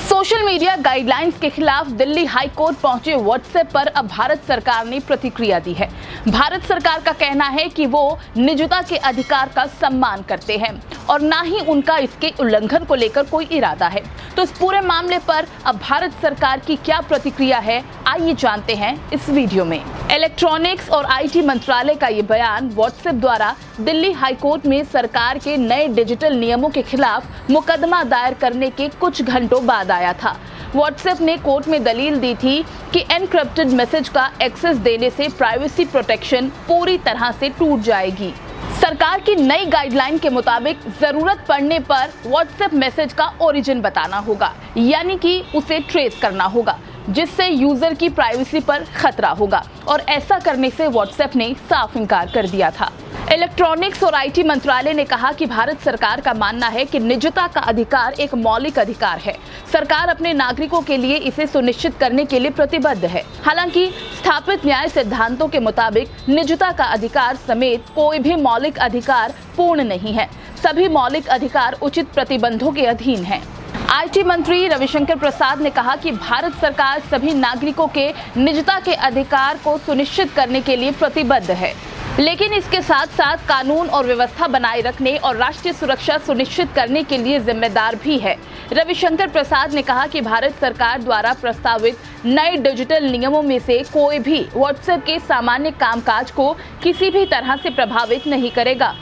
Social media guidelines के खिलाफ Delhi high court पहुंचे व्हाट्सएप पर अब भारत सरकार ने प्रतिक्रिया दी है। भारत सरकार का कहना है कि वो निजता के अधिकार का सम्मान करते हैं और ना ही उनका इसके उल्लंघन को लेकर कोई इरादा है। तो इस पूरे मामले पर अब भारत सरकार की क्या प्रतिक्रिया है, आइए जानते हैं इस वीडियो में। इलेक्ट्रॉनिक्स और आईटी मंत्रालय का ये बयान व्हाट्सएप द्वारा दिल्ली हाई कोर्ट में सरकार के नए डिजिटल नियमों के खिलाफ मुकदमा दायर करने के कुछ घंटों बाद आया था। व्हाट्सएप ने कोर्ट में दलील दी थी कि एनक्रिप्टेड मैसेज का एक्सेस देने से प्राइवेसी प्रोटेक्शन पूरी तरह से टूट जाएगी। सरकार की नई गाइडलाइन के मुताबिक जरूरत पड़ने पर व्हाट्सएप मैसेज का ओरिजिन बताना होगा, यानी कि उसे ट्रेस करना होगा, जिससे यूजर की प्राइवेसी पर खतरा होगा और ऐसा करने से व्हाट्सएप ने साफ इनकार कर दिया था। इलेक्ट्रॉनिक्स और आईटी मंत्रालय ने कहा कि भारत सरकार का मानना है कि निजता का अधिकार एक मौलिक अधिकार है। सरकार अपने नागरिकों के लिए इसे सुनिश्चित करने के लिए प्रतिबद्ध है। हालांकि स्थापित न्याय सिद्धांतों के मुताबिक निजता का अधिकार समेत कोई भी मौलिक अधिकार पूर्ण नहीं है। सभी मौलिक अधिकार उचित प्रतिबंधों के अधीन हैं। आईटी मंत्री रविशंकर प्रसाद ने कहा कि भारत सरकार सभी नागरिकों के निजता के अधिकार को सुनिश्चित करने के लिए प्रतिबद्ध है, लेकिन इसके साथ साथ कानून और व्यवस्था बनाए रखने और राष्ट्रीय सुरक्षा सुनिश्चित करने के लिए जिम्मेदार भी है। रविशंकर प्रसाद ने कहा कि भारत सरकार द्वारा प्रस्तावित नए डिजिटल नियमों में से कोई भी व्हाट्सएप के सामान्य कामकाज को किसी भी तरह से प्रभावित नहीं करेगा।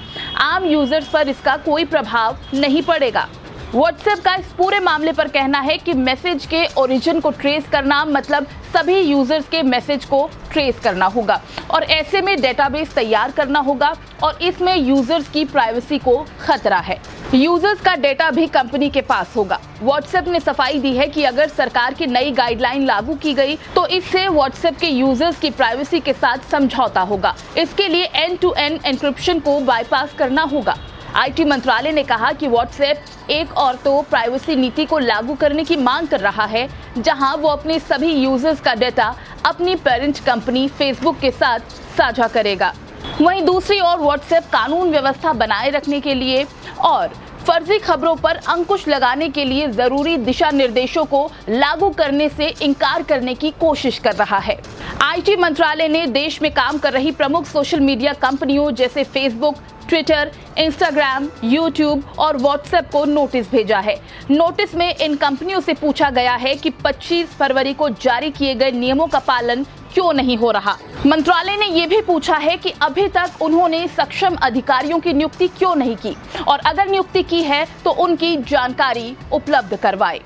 आम यूजर्स पर इसका कोई प्रभाव नहीं पड़ेगा। व्हाट्सएप का इस पूरे मामले पर कहना है कि मैसेज के ओरिजिन को ट्रेस करना मतलब सभी यूजर्स के मैसेज को ट्रेस करना होगा और ऐसे में डेटाबेस तैयार करना होगा और इसमें यूजर्स की प्राइवेसी को खतरा है। यूजर्स का डेटा भी कंपनी के पास होगा। व्हाट्सएप ने सफाई दी है कि अगर सरकार की नई गाइडलाइन लागू की गई तो इससे व्हाट्सएप के यूजर्स की प्राइवेसी के साथ समझौता होगा। इसके लिए एंड टू एंड एन्क्रिप्शन को बाईपास करना होगा। आईटी मंत्रालय ने कहा कि व्हाट्सएप एक और तो प्राइवेसी नीति को लागू करने की मांग कर रहा है, जहां वो अपने सभी यूजर्स का डेटा अपनी पेरेंट कंपनी फेसबुक के साथ साझा करेगा। वहीं दूसरी ओर व्हाट्सएप कानून व्यवस्था बनाए रखने के लिए और फर्जी खबरों पर अंकुश लगाने के लिए जरूरी दिशा निर्देशों को लागू करने से इनकार करने की कोशिश कर रहा है। आईटी मंत्रालय ने देश में काम कर रही प्रमुख सोशल मीडिया कंपनियों जैसे फेसबुक, ट्विटर, इंस्टाग्राम, यूट्यूब और व्हाट्सएप को नोटिस भेजा है। नोटिस में इन कंपनियों से पूछा गया है कि 25 फरवरी को जारी किए गए नियमों का पालन क्यों नहीं हो रहा। मंत्रालय ने यह भी पूछा है कि अभी तक उन्होंने सक्षम अधिकारियों की नियुक्ति क्यों नहीं की और अगर नियुक्ति की है तो उनकी जानकारी उपलब्ध करवाए।